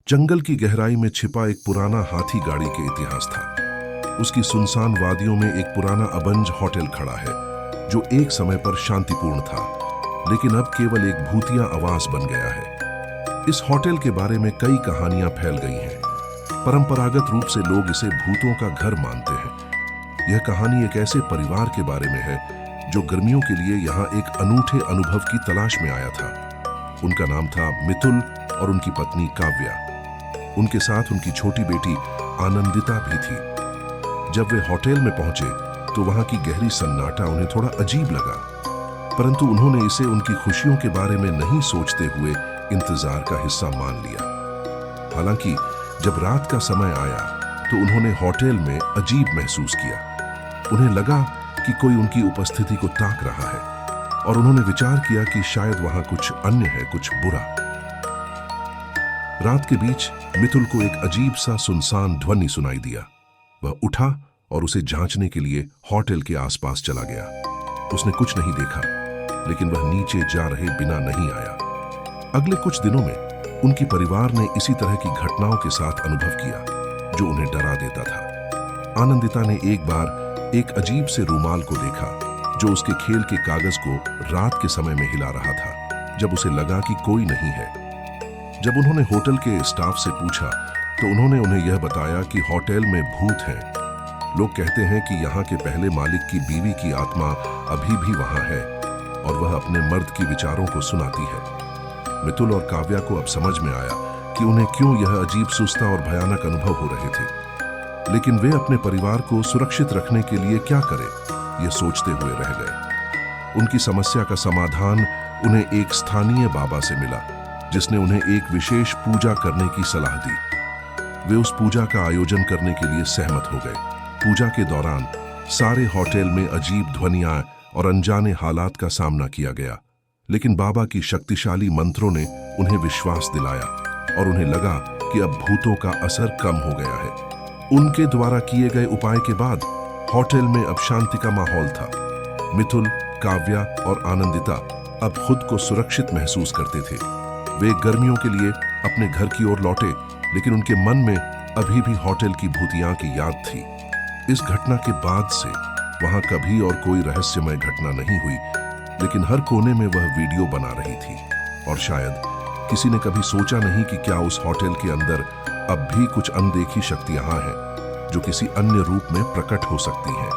जंगल की गहराई में छिपा एक पुराना हाथी गाड़ी के इतिहास था। उसकी सुनसान वादियों में एक पुराना अबंज होटल खड़ा है जो एक समय पर शांतिपूर्ण था, लेकिन अब केवल एक भूतिया आवास बन गया है। इस होटल के बारे में कई कहानियां फैल गई हैं। परंपरागत रूप से लोग इसे भूतों का घर मानते हैं। यह कहानी एक ऐसे परिवार के बारे में है जो गर्मियों के लिए यहाँ एक अनूठे अनुभव की तलाश में आया था। उनका नाम था मितुल और उनकी पत्नी काव्या। उनके साथ उनकी छोटी बेटी आनंदिता भी थी। जब वे होटल में पहुंचे तो वहां की गहरी सन्नाटा उन्हें थोड़ा अजीब लगा, परंतु उन्होंने इसे उनकी खुशियों के बारे में नहीं सोचते हुए इंतजार का हिस्सा मान लिया। हालांकि जब रात का समय आया तो उन्होंने होटल में अजीब महसूस किया। उन्हें लगा कि कोई उनकी उपस्थिति को ताक रहा है और उन्होंने विचार किया कि शायद वहां कुछ अन्य है, कुछ बुरा। रात के बीच मितुल को एक अजीब सा सुनसान ध्वनि सुनाई दिया। वह उठा और उसे जांचने के लिए होटल के आसपास चला गया। उसने कुछ नहीं देखा, लेकिन वह नीचे जा रहे बिना नहीं आया। अगले कुछ दिनों में उनकी परिवार ने इसी तरह की घटनाओं के साथ अनुभव किया जो उन्हें डरा देता था। आनंदिता ने एक बार एक अजीब से रूमाल को देखा जो उसके खेल के कागज को रात के समय में हिला रहा था, जब उसे लगा कि कोई नहीं है। जब उन्होंने होटल के स्टाफ से पूछा तो उन्होंने उन्हें यह बताया कि होटल में भूत हैं। लोग कहते हैं कि यहाँ के पहले मालिक की बीवी की आत्मा अभी भी वहाँ है और वह अपने मर्द की विचारों को सुनाती है। मितुल और काव्या को अब समझ में आया कि उन्हें क्यों यह अजीब सुस्ता और भयानक अनुभव हो रहे थे, लेकिन वे अपने परिवार को सुरक्षित रखने के लिए क्या करें, यह सोचते हुए रह गए। उनकी समस्या का समाधान उन्हें एक स्थानीय बाबा से मिला, जिसने उन्हें एक विशेष पूजा करने की सलाह दी। वे उस पूजा का आयोजन करने के लिए सहमत हो गए। पूजा के दौरान सारे होटल में अजीब ध्वनियां और अनजाने हालात का सामना किया गया, लेकिन बाबा की शक्तिशाली मंत्रों ने उन्हें विश्वास दिलाया और उन्हें लगा कि अब भूतों का असर कम हो गया है। उनके द्वारा किए गए उपाय के बाद होटल में अब शांति का माहौल था। मितुल, काव्या और आनंदिता अब खुद को सुरक्षित महसूस करते थे। वे गर्मियों के लिए अपने घर की ओर लौटे, लेकिन उनके मन में अभी भी होटल की भूतियां की याद थी। इस घटना के बाद से वहां कभी और कोई रहस्यमय घटना नहीं हुई, लेकिन हर कोने में वह वीडियो बना रही थी और शायद किसी ने कभी सोचा नहीं कि क्या उस होटल के अंदर अब भी कुछ अनदेखी शक्तियां हैं जो किसी अन्य रूप में प्रकट हो सकती हैं।